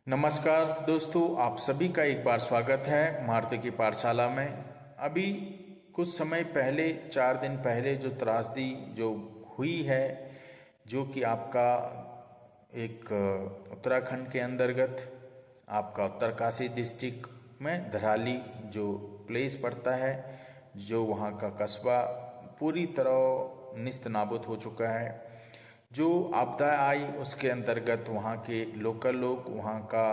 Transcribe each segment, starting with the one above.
नमस्कार दोस्तों, आप सभी का एक बार स्वागत है मारुति की पाठशाला में। अभी कुछ समय पहले 4 दिन पहले जो त्रासदी जो हुई है, जो कि आपका एक उत्तराखंड के अंतर्गत आपका उत्तरकाशी डिस्ट्रिक्ट में धराली जो प्लेस पड़ता है, जो वहाँ का कस्बा पूरी तरह निस्त नाबूद हो चुका है। जो आपदा आई उसके अंतर्गत वहाँ के लोकल लोग, वहाँ का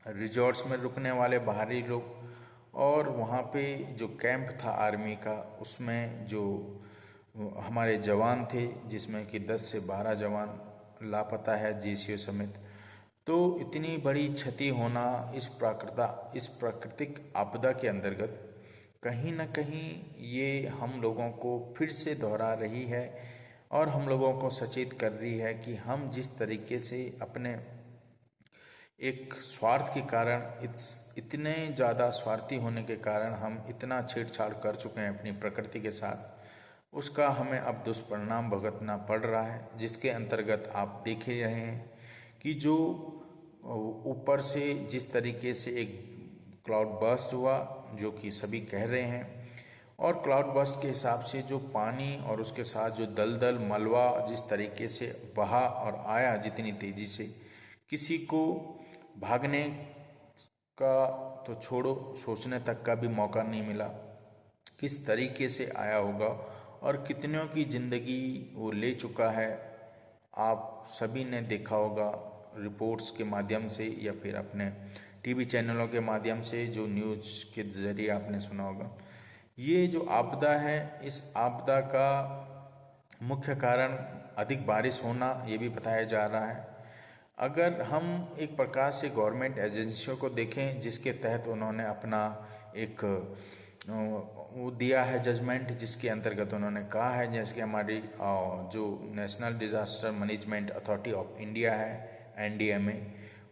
रिजॉर्ट्स में रुकने वाले बाहरी लोग और वहाँ पे जो कैंप था आर्मी का, उसमें जो हमारे जवान थे, जिसमें कि 10 से 12 जवान लापता है जेसीओ समेत। तो इतनी बड़ी क्षति होना इस प्राकृतिक आपदा के अंतर्गत कहीं न कहीं ये हम लोगों को फिर से दोहरा रही है और हम लोगों को सचेत कर रही है कि हम जिस तरीके से अपने एक स्वार्थ के कारण इतने ज़्यादा स्वार्थी होने के कारण हम इतना छेड़छाड़ कर चुके हैं अपनी प्रकृति के साथ, उसका हमें अब दुष्परिणाम भुगतना पड़ रहा है। जिसके अंतर्गत आप देख ही रहे हैं कि जो ऊपर से जिस तरीके से एक क्लाउड बर्स्ट हुआ, जो कि सभी कह रहे हैं, और क्लाउड बर्स्ट के हिसाब से जो पानी और उसके साथ जो दलदल मलबा जिस तरीके से बहा और आया, जितनी तेजी से किसी को भागने का तो छोड़ो, सोचने तक का भी मौका नहीं मिला। किस तरीके से आया होगा और कितनों की ज़िंदगी वो ले चुका है, आप सभी ने देखा होगा रिपोर्ट्स के माध्यम से या फिर अपने टीवी चैनलों के माध्यम से, जो न्यूज़ के ज़रिए आपने सुना होगा। ये जो आपदा है, इस आपदा का मुख्य कारण अधिक बारिश होना ये भी बताया जा रहा है। अगर हम एक प्रकार से गवर्नमेंट एजेंसियों को देखें, जिसके तहत उन्होंने अपना एक वो दिया है जजमेंट, जिसके अंतर्गत उन्होंने कहा है, जैसे कि हमारी जो national disaster management authority of India है, एनडीएमए,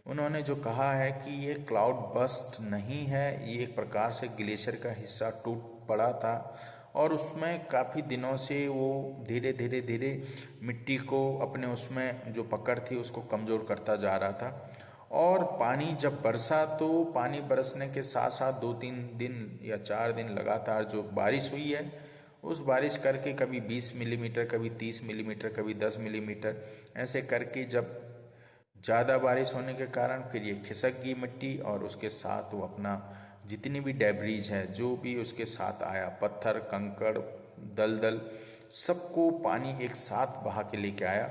उन्होंने जो कहा है कि ये क्लाउड बस्ट नहीं है, ये एक प्रकार से ग्लेशियर का हिस्सा टूट पड़ा था और उसमें काफ़ी दिनों से वो धीरे धीरे धीरे मिट्टी को अपने उसमें जो पकड़ थी उसको कमज़ोर करता जा रहा था। और पानी जब बरसा तो पानी बरसने के साथ साथ 2-3 दिन या 4 दिन लगातार जो बारिश हुई है, उस बारिश करके कभी 20 मिलीमीटर, कभी 30 मिलीमीटर, कभी 10 मिलीमीटर, ऐसे करके जब ज़्यादा बारिश होने के कारण फिर ये खिसक गई मिट्टी और उसके साथ वो अपना जितनी भी डेब्रीज है, जो भी उसके साथ आया, पत्थर, कंकड़, दलदल, सबको पानी एक साथ बहा के लेके आया।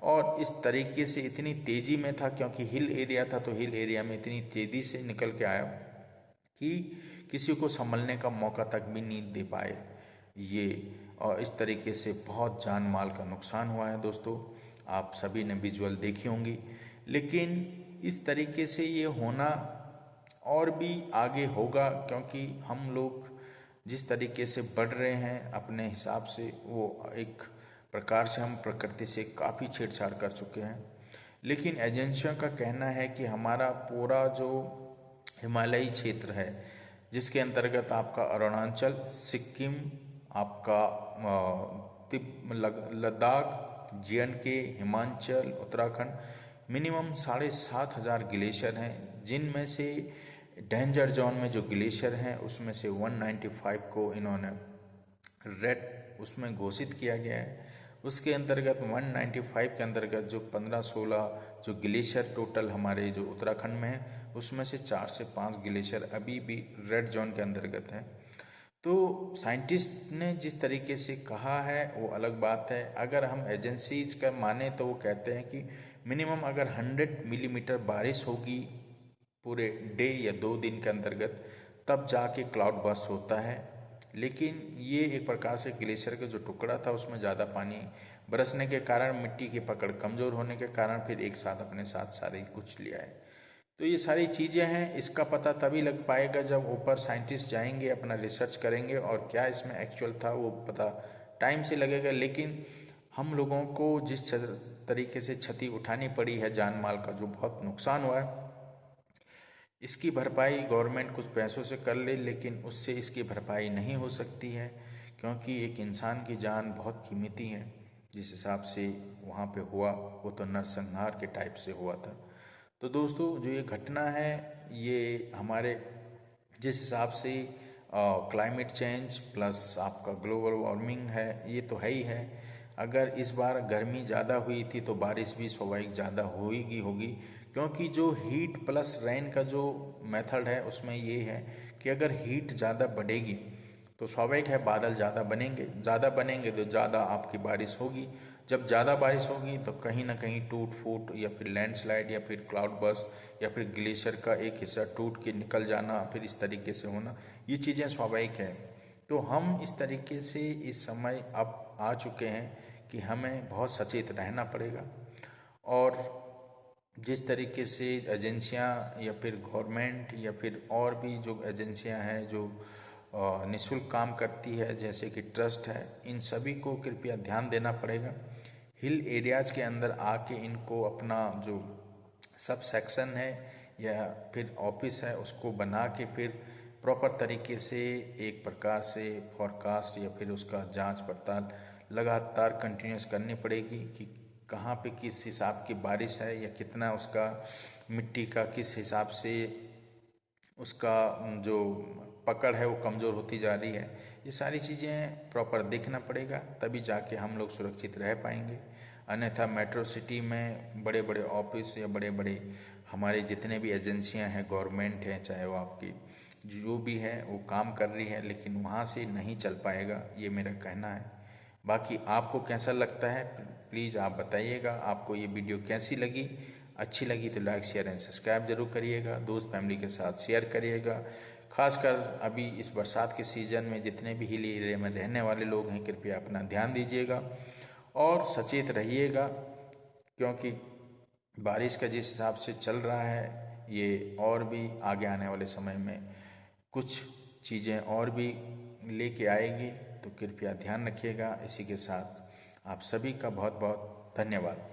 और इस तरीके से इतनी तेज़ी में था, क्योंकि हिल एरिया था, तो हिल एरिया में इतनी तेज़ी से निकल के आया कि किसी को संभलने का मौका तक भी नहीं दे पाए ये। और इस तरीके से बहुत जान माल का नुकसान हुआ है दोस्तों, आप सभी ने विजुअल देखी होंगी। लेकिन इस तरीके से ये होना और भी आगे होगा, क्योंकि हम लोग जिस तरीके से बढ़ रहे हैं अपने हिसाब से, वो एक प्रकार से हम प्रकृति से काफ़ी छेड़छाड़ कर चुके हैं। लेकिन एजेंसियों का कहना है कि हमारा पूरा जो हिमालयी क्षेत्र है, जिसके अंतर्गत आपका अरुणाचल, सिक्किम, आपका Ladakh, JNK, Himachal, Uttarakhand, minimum 7,500 glacier हैं, जिनमें से डेंजर जोन में जो ग्लेशियर हैं उसमें से 195 को इन्होंने रेड उसमें घोषित किया गया है। उसके अंतर्गत 195 के अंतर्गत जो 15-16 जो ग्लेशियर टोटल हमारे जो उत्तराखंड में है, उसमें से 4 से 5 ग्लेशियर अभी भी रेड जोन के अंतर्गत हैं। तो साइंटिस्ट ने जिस तरीके से कहा है वो अलग बात है। अगर हम एजेंसीज का माने तो वो कहते हैं कि मिनिमम अगर 100 मिलीमीटर बारिश होगी पूरे डे या 2 दिन के अंतर्गत, तब जाके क्लाउड बर्स्ट होता है। लेकिन ये एक प्रकार से ग्लेशियर का जो टुकड़ा था उसमें ज़्यादा पानी बरसने के कारण, मिट्टी की पकड़ कमज़ोर होने के कारण फिर एक साथ अपने साथ सारे कुछ लिया है। तो ये सारी चीज़ें हैं, इसका पता तभी लग पाएगा जब ऊपर साइंटिस्ट जाएंगे, अपना रिसर्च करेंगे और क्या इसमें एक्चुअल था वो पता टाइम से लगेगा। लेकिन हम लोगों को जिस तरीके से क्षति उठानी पड़ी है, जान माल का जो बहुत नुकसान हुआ है, इसकी भरपाई गवर्नमेंट कुछ पैसों से कर ले, लेकिन उससे इसकी भरपाई नहीं हो सकती है, क्योंकि एक इंसान की जान बहुत कीमती है। जिस हिसाब से वहाँ पे हुआ वो तो नरसंहार के टाइप से हुआ था। तो दोस्तों जो ये घटना है, ये हमारे जिस हिसाब से क्लाइमेट चेंज प्लस आपका ग्लोबल वार्मिंग है, ये तो है ही है। अगर इस बार गर्मी ज़्यादा हुई थी तो बारिश भी स्वाभाविक ज़्यादा होगी, क्योंकि जो हीट प्लस रेन का जो मेथड है उसमें ये है कि अगर हीट ज़्यादा बढ़ेगी तो स्वाभाविक है बादल ज़्यादा बनेंगे तो ज़्यादा आपकी बारिश होगी। जब ज़्यादा बारिश होगी तो कहीं ना कहीं टूट फूट या फिर लैंडस्लाइड या फिर क्लाउड बर्स्ट या फिर ग्लेशियर का एक हिस्सा टूट के निकल जाना, फिर इस तरीके से होना, ये चीज़ें स्वाभाविक है। तो हम इस तरीके से इस समय अब आ चुके हैं कि हमें बहुत सचेत रहना पड़ेगा। और जिस तरीके से एजेंसियां या फिर गवर्नमेंट या फिर और भी जो एजेंसियां हैं जो निःशुल्क काम करती है, जैसे कि ट्रस्ट है, इन सभी को कृपया ध्यान देना पड़ेगा। हिल एरियाज़ के अंदर आके इनको अपना जो सब सेक्शन है या फिर ऑफिस है उसको बना के फिर प्रॉपर तरीके से एक प्रकार से फॉरकास्ट या फिर उसका जांच पड़ताल लगातार कंटिन्यूस करनी पड़ेगी कि कहाँ पे किस हिसाब की बारिश है या कितना उसका मिट्टी का किस हिसाब से उसका जो पकड़ है वो कमज़ोर होती जा रही है। ये सारी चीज़ें प्रॉपर देखना पड़ेगा, तभी जाके हम लोग सुरक्षित रह पाएंगे। अन्यथा मेट्रो सिटी में बड़े बड़े ऑफिस या बड़े बड़े हमारे जितने भी एजेंसियां हैं, गवर्नमेंट हैं, चाहे वो आपकी जो भी है वो काम कर रही है, लेकिन वहाँ से नहीं चल पाएगा, ये मेरा कहना है। बाकी आपको कैसा लगता है प्लीज़ आप बताइएगा। आपको ये वीडियो कैसी लगी? अच्छी लगी तो लाइक शेयर एंड सब्सक्राइब जरूर करिएगा, दोस्त फैमिली के साथ शेयर करिएगा। खासकर अभी इस बरसात के सीज़न में जितने भी हिल एरिया में रहने वाले लोग हैं, कृपया अपना ध्यान दीजिएगा और सचेत रहिएगा, क्योंकि बारिश का जिस हिसाब से चल रहा है ये और भी आगे आने वाले समय में कुछ चीज़ें और भी लेके आएगी, तो कृपया ध्यान रखिएगा। इसी के साथ आप सभी का बहुत बहुत धन्यवाद।